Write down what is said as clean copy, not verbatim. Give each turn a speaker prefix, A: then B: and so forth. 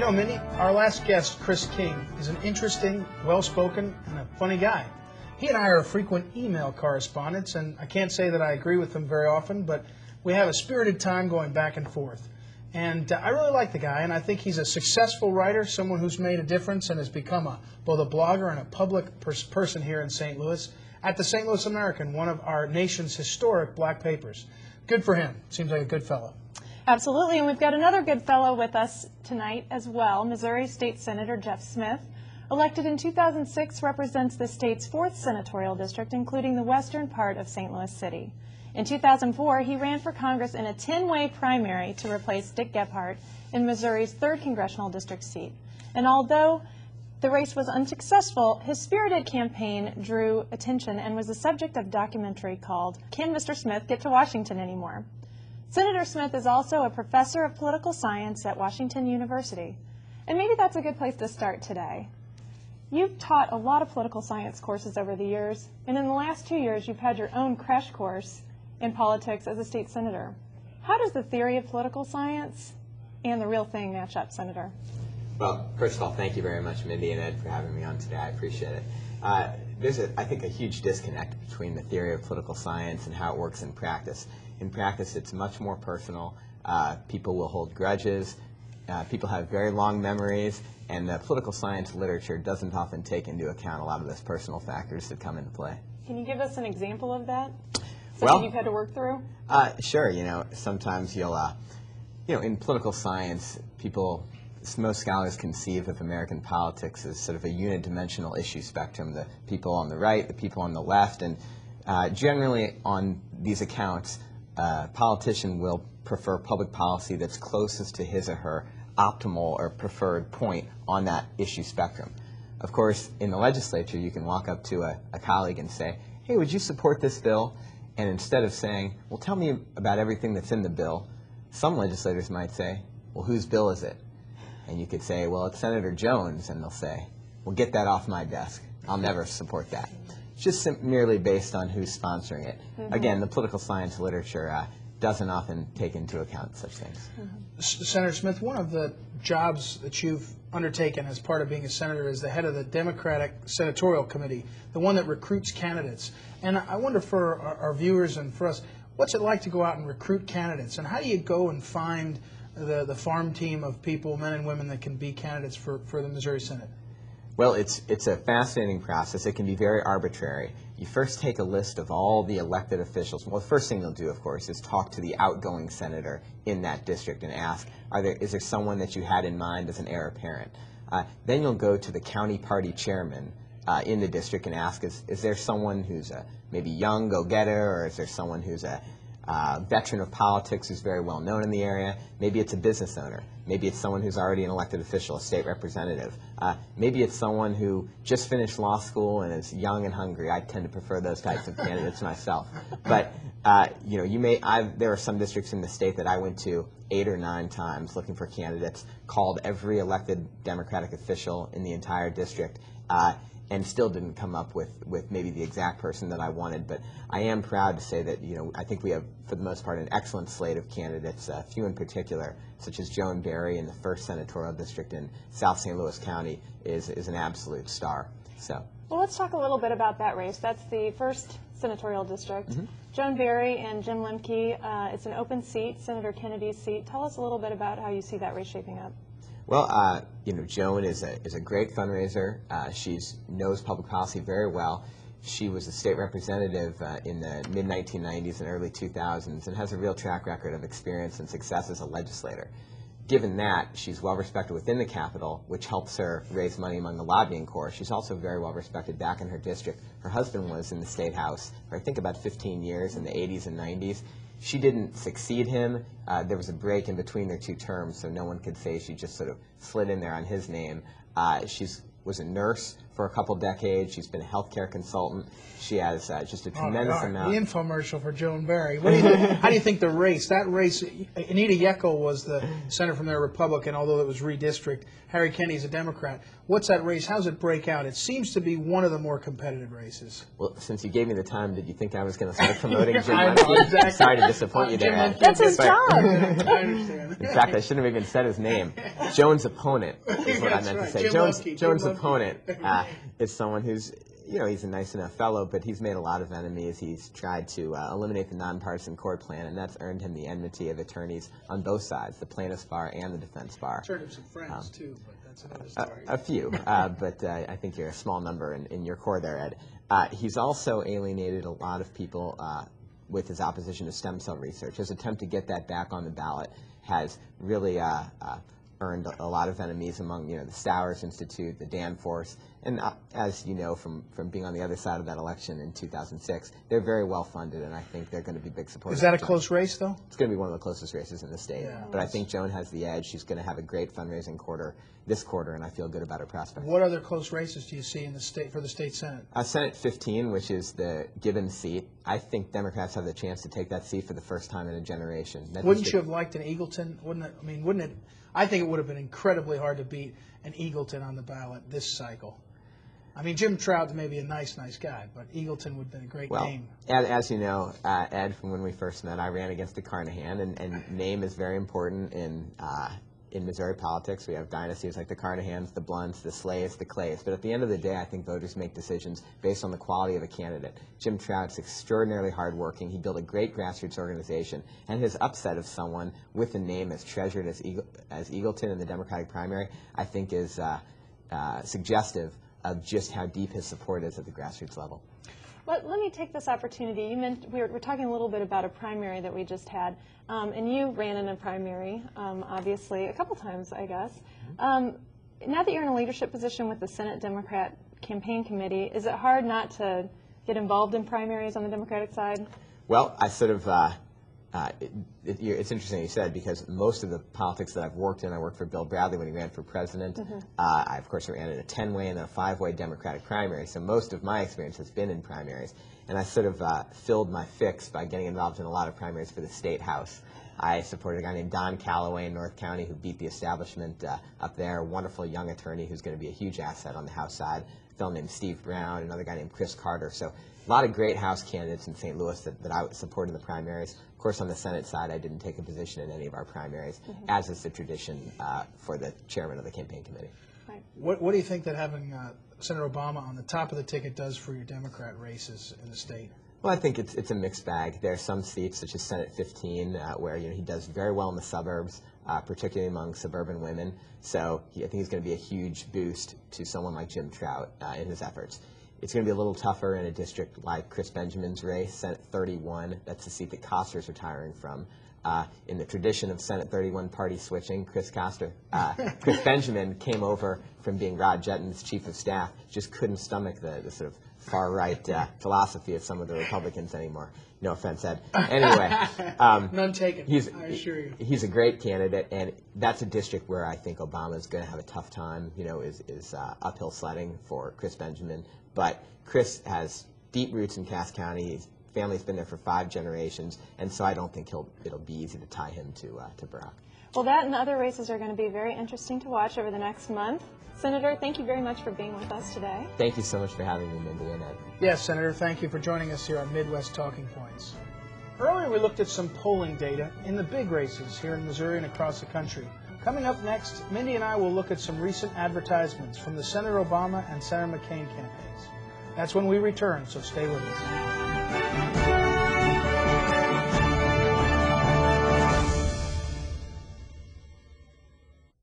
A: You know, Mindy, our last guest, Chris King, is an interesting, well-spoken, and a funny guy. He and I are frequent email correspondents, and I can't say that I agree with him very often, but we have a spirited time going back and forth. And I really like the guy, and I think he's a successful writer, someone who's made a difference and has become both a blogger and a public person here in St. Louis, at the St. Louis American, one of our nation's historic black papers. Good for him. Seems like a good fellow.
B: Absolutely, and we've got another good fellow with us tonight as well. Missouri State Senator Jeff Smith, elected in 2006, represents the state's 4th senatorial district, including the western part of St. Louis City. In 2004, he ran for Congress in a 10-way primary to replace Dick Gephardt in Missouri's 3rd congressional district seat. And although the race was unsuccessful, his spirited campaign drew attention and was the subject of a documentary called Can Mr. Smith Get to Washington Anymore? Senator Smith is also a professor of political science at Washington University. And maybe that's a good place to start today. You've taught a lot of political science courses over the years, and in the last 2 years you've had your own crash course in politics as a state senator. How does the theory of political science and the real thing match up, Senator?
C: Well, first of all, thank you very much, Mindy and Ed, for having me on today. I appreciate it. There's, I think, a huge disconnect between the theory of political science and how it works in practice. In practice, it's much more personal. People will hold grudges. People have very long memories, and the political science literature doesn't often take into account a lot of those personal factors that come into play.
B: Can you give us an example of that? Something you've had to work through?
C: Sure. You know, sometimes you'll, in political science, most scholars conceive of American politics as sort of a unidimensional issue spectrum, the people on the right, the people on the left, and generally on these accounts, a politician will prefer public policy that's closest to his or her optimal or preferred point on that issue spectrum. Of course, in the legislature, you can walk up to a colleague and say, hey, would you support this bill? And instead of saying, well, tell me about everything that's in the bill, some legislators might say, well, whose bill is it? And you could say, well, it's Senator Jones, and they'll say, well, get that off my desk. I'll never support that. It's just merely based on who's sponsoring it. Mm-hmm. Again, the political science literature doesn't often take into account such things.
A: Mm-hmm. Senator Smith, one of the jobs that you've undertaken as part of being a senator is the head of the Democratic Senatorial Committee, the one that recruits candidates. And I wonder for our viewers and for us, what's it like to go out and recruit candidates? And how do you go and find the farm team of people, men and women, that can be candidates for the Missouri Senate?
C: Well, it's a fascinating process. It can be very arbitrary. You first take a list of all the elected officials. Well, the first thing you'll do, of course, is talk to the outgoing senator in that district and ask, is there someone that you had in mind as an heir apparent? Then you'll go to the county party chairman in the district and ask, is there someone who's a maybe young go-getter, or is there someone who's a veteran of politics who's very well known in the area? Maybe it's a business owner. Maybe it's someone who's already an elected official, a state representative. Maybe it's someone who just finished law school and is young and hungry. I tend to prefer those types of candidates myself. But there are some districts in the state that I went to 8 or 9 times looking for candidates, called every elected Democratic official in the entire district, and still didn't come up with maybe the exact person that I wanted. But I am proud to say that, I think we have, for the most part, an excellent slate of candidates, a few in particular, such as Joan Barry in the 1st senatorial district in South St. Louis County is an absolute star. So.
B: Well, let's talk a little bit about that race. That's the 1st senatorial district. Mm-hmm. Joan Barry and Jim Lemke, it's an open seat, Senator Kennedy's seat. Tell us a little bit about how you see that race shaping up.
C: Well, Joan is a great fundraiser. She knows public policy very well. She was a state representative in the mid-1990s and early 2000s and has a real track record of experience and success as a legislator. Given that, she's well respected within the Capitol, which helps her raise money among the lobbying corps. She's also very well respected back in her district. Her husband was in the State House for, I think, about 15 years in the 80s and 90s. She didn't succeed him. There was a break in between their 2 terms, so no one could say she just sort of slid in there on his name. She was a nurse for for a couple decades. She's been a healthcare consultant. She has just a tremendous amount.
A: The infomercial for Joan Barry. How do you think the race, Anita Yeckel was the senator from their Republican, although it was redistricted. Harry Kenny's a Democrat. What's that race? How does it break out? It seems to be one of the more competitive races.
C: Well, since you gave me the time, did you think I was going to start promoting Jim
A: I know,
C: Muncie?
A: exactly.
C: Sorry to disappoint you there, Ed.
B: That's his job.
A: I understand.
C: In fact, I shouldn't have even said his name. Joan's opponent is what I meant to say. Joan's opponent is someone who's, he's a nice enough fellow, but he's made a lot of enemies. He's tried to eliminate the nonpartisan court plan, and that's earned him the enmity of attorneys on both sides, the plaintiff's bar and the defense bar.
A: It's earned him some friends, too, but that's another story.
C: A few, but I think you're a small number in your core there, Ed. He's also alienated a lot of people with his opposition to stem cell research. His attempt to get that back on the ballot has really earned a lot of enemies among, the Stowers Institute, the Danforth, and as you know from being on the other side of that election in 2006, they're very well funded, and I think they're going to be big supporters.
A: Is that a close race, though?
C: It's going to be one of the closest races in the state.
A: Yeah,
C: but I think Joan has the edge. She's going to have a great fundraising quarter this quarter, and I feel good about her prospects.
A: What other close races do you see in the state for the state Senate?
C: Senate 15, which is the given seat. I think Democrats have the chance to take that seat for the first time in a generation.
A: Wouldn't you have liked an Eagleton? Wouldn't it? I think it would have been incredibly hard to beat an Eagleton on the ballot this cycle. I mean, Jim Trout may be a nice guy, but Eagleton would have been a great name.
C: Well, as you know, Ed, from when we first met, I ran against the Carnahan, and name is very important in Missouri politics. We have dynasties like the Carnahans, the Blunts, the Slays, the Clays. But at the end of the day, I think voters make decisions based on the quality of a candidate. Jim Trout's extraordinarily hardworking. He built a great grassroots organization, and his upset of someone with a name as treasured as Eagleton in the Democratic primary, I think is suggestive of just how deep his support is at the grassroots level.
B: Let me take this opportunity. You mentioned we're talking a little bit about a primary that we just had, and you ran in a primary, obviously, a couple times, I guess. Now that you're in a leadership position with the Senate Democrat Campaign Committee, is it hard not to get involved in primaries on the Democratic side?
C: Well, I sort of it's interesting you said, because most of the politics that I've worked in, I worked for Bill Bradley when he ran for president. I, of course, ran in a 10-way and then a 5-way Democratic primary, so most of my experience has been in primaries. And I sort of filled my fix by getting involved in a lot of primaries for the state house. I supported a guy named Don Calloway in North County who beat the establishment up there, a wonderful young attorney who's going to be a huge asset on the House side, a fellow named Steve Brown, another guy named Chris Carter. So a lot of great House candidates in St. Louis that I supported in the primaries. Of course, on the Senate side, I didn't take a position in any of our primaries, as is the tradition for the chairman of the campaign committee.
B: Right.
A: What do you think that having Senator Obama on the top of the ticket does for your Democrat races in the state?
C: Well, I think it's a mixed bag. There are some seats, such as Senate 15, where he does very well in the suburbs, particularly among suburban women. So I think he's going to be a huge boost to someone like Jim Trout in his efforts. It's going to be a little tougher in a district like Chris Benjamin's race, Senate 31. That's the seat that Koster's retiring from. In the tradition of Senate 31 party switching, Chris Benjamin came over from being Rod Jetton's chief of staff, just couldn't stomach the sort of far-right philosophy of some of the Republicans anymore. No offense, Ed. Anyway.
A: None taken, I assure you.
C: He's a great candidate, and that's a district where I think Obama is going to have a tough time, is uphill sledding for Chris Benjamin. But Chris has deep roots in Cass County. His family's been there for 5 generations, and so I don't think it'll be easy to tie him to Barack.
B: Well, that and other races are going to be very interesting to watch over the next month. Senator, thank you very much for being with us today.
C: Thank you so much for having me, Mindy and Ed.
A: Yes, Senator, thank you for joining us here on Midwest Talking Points. Earlier, we looked at some polling data in the big races here in Missouri and across the country. Coming up next, Mindy and I will look at some recent advertisements from the Senator Obama and Senator McCain campaigns. That's when we return, so stay with us.